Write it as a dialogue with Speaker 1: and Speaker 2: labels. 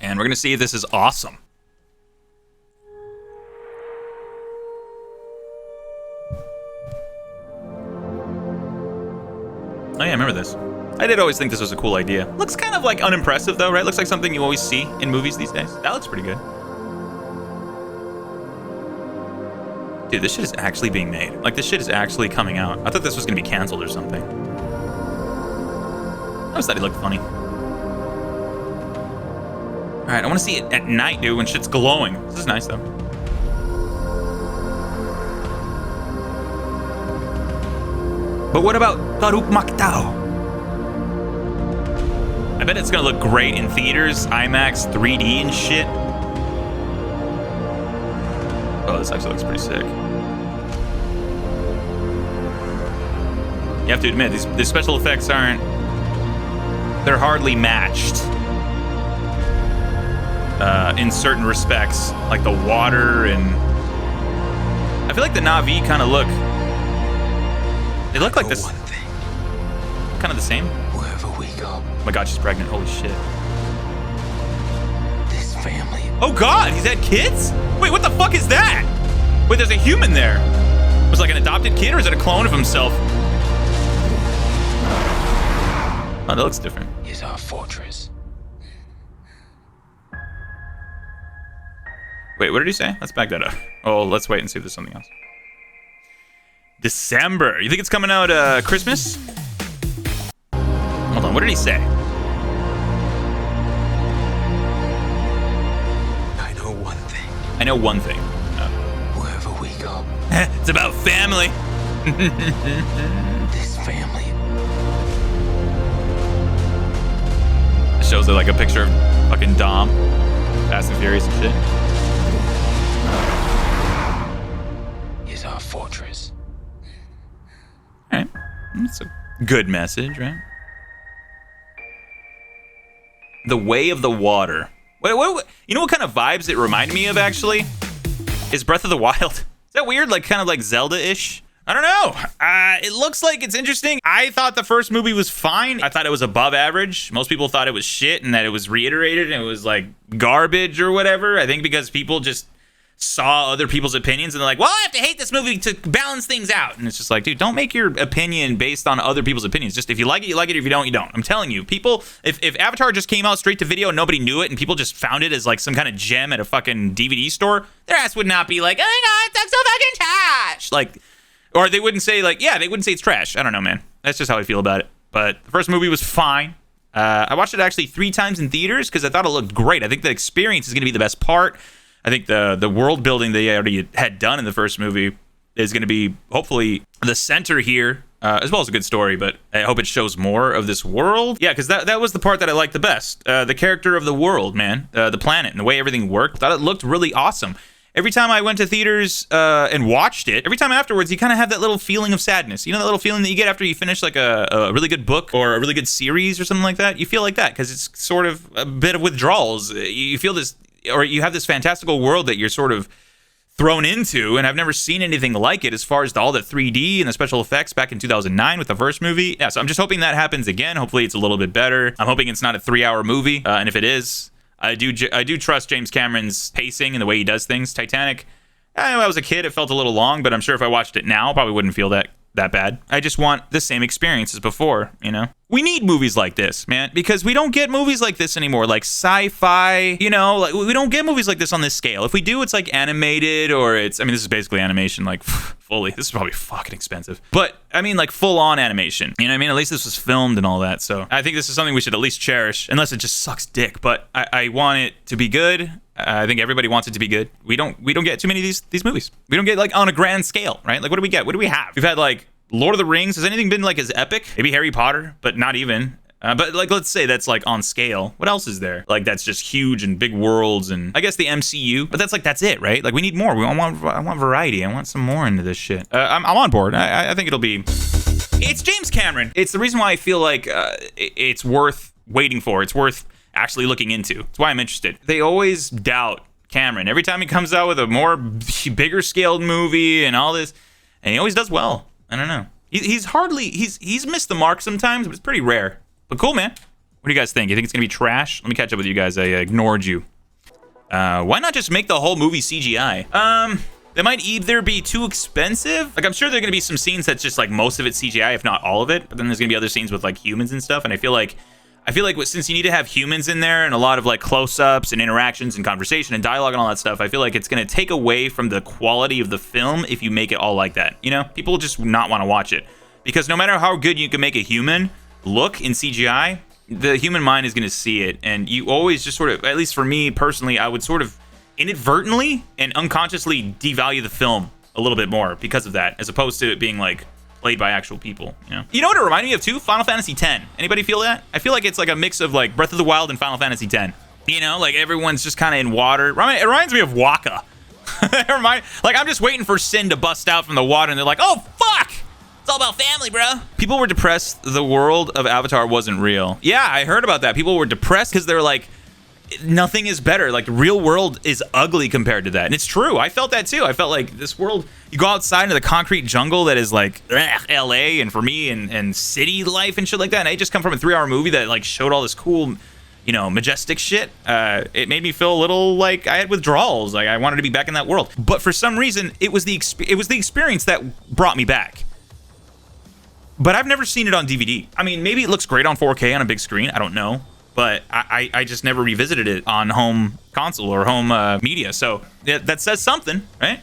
Speaker 1: And we're gonna see if this is awesome. Oh yeah, I remember this. I did always think this was a cool idea. Looks kind of like unimpressive though, right? Looks like something you always see in movies these days. That looks pretty good. Dude, this shit is actually being made. Like, this shit is actually coming out. I thought this was gonna be canceled or something. I always thought he looked funny. All right, I want to see it at night, dude, when shit's glowing. This is nice, though. But what about Karuk Maktao? I bet it's gonna look great in theaters, IMAX, 3D and shit. Oh, this actually looks pretty sick. You have to admit, these special effects aren't... They're hardly matched. In certain respects, like the water and... I feel like the Na'vi kind of look... They look like this... Kind of the same.
Speaker 2: Wherever we go.
Speaker 1: Oh my god, she's pregnant. Holy shit.
Speaker 2: This family.
Speaker 1: Oh god, he's had kids? Wait, what the fuck is that? Wait, there's a human there. Was it like an adopted kid or is it a clone of himself? Oh, that looks different.
Speaker 2: Is our fortress.
Speaker 1: Wait, what did he say? Let's back that up. Oh, let's wait and see if there's something else. December. You think it's coming out Christmas? Hold on, what did he say?
Speaker 2: I know one thing.
Speaker 1: I know one thing.
Speaker 2: Wherever we go.
Speaker 1: It's about family.
Speaker 2: This family.
Speaker 1: It shows like a picture of fucking Dom. Fast and Furious and shit.
Speaker 2: Is our fortress.
Speaker 1: Alright. That's a good message, right? The Way of the Water. What, you know what kind of vibes it reminded me of, actually? Is Breath of the Wild. Is that weird? Like, kind of like Zelda-ish? I don't know. It looks like it's interesting. I thought the first movie was fine. I thought it was above average. Most people thought it was shit and that it was reiterated and it was like garbage or whatever. I think because people just saw other people's opinions and they're like, well, I have to hate this movie to balance things out. And it's just like, dude, don't make your opinion based on other people's opinions. Just if you like it, you like it. If you don't, you don't. I'm telling you, people, if Avatar just came out straight to video and nobody knew it and people just found it as like some kind of gem at a fucking DVD store, their ass would not be like, oh my god, that's so fucking trash. Like, or they wouldn't say like, yeah, they wouldn't say it's trash. I don't know, man. That's just how I feel about it. But the first movie was fine. I watched it actually 3 times in theaters because I thought it looked great. I think the experience is going to be the best part. I think the world building they already had done in the first movie is going to be hopefully the center here, as well as a good story, but I hope it shows more of this world. Yeah, because that was the part that I liked the best. The character of the world, man, the planet and the way everything worked. I thought it looked really awesome. Every time I went to theaters and watched it, every time afterwards, you kind of have that little feeling of sadness. You know that little feeling that you get after you finish like a really good book or a really good series or something like that? You feel like that because it's sort of a bit of withdrawals. You feel this, or you have this fantastical world that you're sort of thrown into, and I've never seen anything like it as far as all the 3D and the special effects back in 2009 with the first movie. Yeah, so I'm just hoping that happens again. Hopefully it's a little bit better. I'm hoping it's not a 3-hour movie, and if it is, I do trust James Cameron's pacing and the way he does things. Titanic, I know I was a kid, it felt a little long, but I'm sure if I watched it now, I probably wouldn't feel that bad. I just want the same experience as before, you know? We need movies like this, man, because we don't get movies like this anymore, like sci-fi, you know, like we don't get movies like this on this scale. If we do, it's like animated or it's, I mean, this is basically animation, like fully. This is probably fucking expensive, but I mean, like full-on animation, you know what I mean? At least this was filmed and all that, so I think this is something we should at least cherish, unless it just sucks dick, but I want it to be good. I think everybody wants it to be good. We don't get too many of these movies. We don't get like on a grand scale, right? Like what do we get? What do we have? We've had like Lord of the Rings. Has anything been like as epic? Maybe Harry Potter, but not even. But like, let's say that's like on scale. What else is there? Like that's just huge and big worlds, and I guess the MCU. But that's it, right? Like we need more. I want variety. I want some more into this shit. I'm on board. I think it'll be. It's James Cameron. It's the reason why I feel like it's worth waiting for. It's worth actually looking into. That's why I'm interested. They always doubt Cameron. Every time he comes out with a more bigger scaled movie and all this, and he always does well. I don't know. He's missed the mark sometimes, but it's pretty rare. But cool, man. What do you guys think? You think it's gonna be trash? Let me catch up with you guys. I ignored you. Why not just make the whole movie CGI? They might either be too expensive. Like, I'm sure there are gonna be some scenes that's just like most of it CGI, if not all of it. But then there's gonna be other scenes with like humans and stuff. And I feel like since you need to have humans in there and a lot of like close-ups and interactions and conversation and dialogue and all that stuff, I feel like it's gonna take away from the quality of the film if you make it all like that. You know, people will just not want to watch it because no matter how good you can make a human look in CGI, the human mind is gonna see it, and you always just sort of, at least for me personally, I would sort of inadvertently and unconsciously devalue the film a little bit more because of that, as opposed to it being like played by actual people. You know what it reminded me of too? Final Fantasy X. Anybody feel that? I feel like it's like a mix of like Breath of the Wild and Final Fantasy X. You know, like everyone's just kind of in water. It reminds me of Waka. Like I'm just waiting for Sin to bust out from the water, and they're like, "Oh fuck! It's all about family, bro." People were depressed the world of Avatar wasn't real. Yeah, I heard about that. People were depressed because they're like, nothing is better. Like the real world is ugly compared to that. And it's true. I felt that too. I felt like this world, you go outside into the concrete jungle that is like LA and for me and city life and shit like that. And I just come from a 3-hour movie that like showed all this cool, you know, majestic shit. It made me feel a little like I had withdrawals. Like I wanted to be back in that world. But for some reason, it was the experience that brought me back. But I've never seen it on DVD. I mean, maybe it looks great on 4K on a big screen. I don't know. But I just never revisited it on home console or home media. So that says something, right?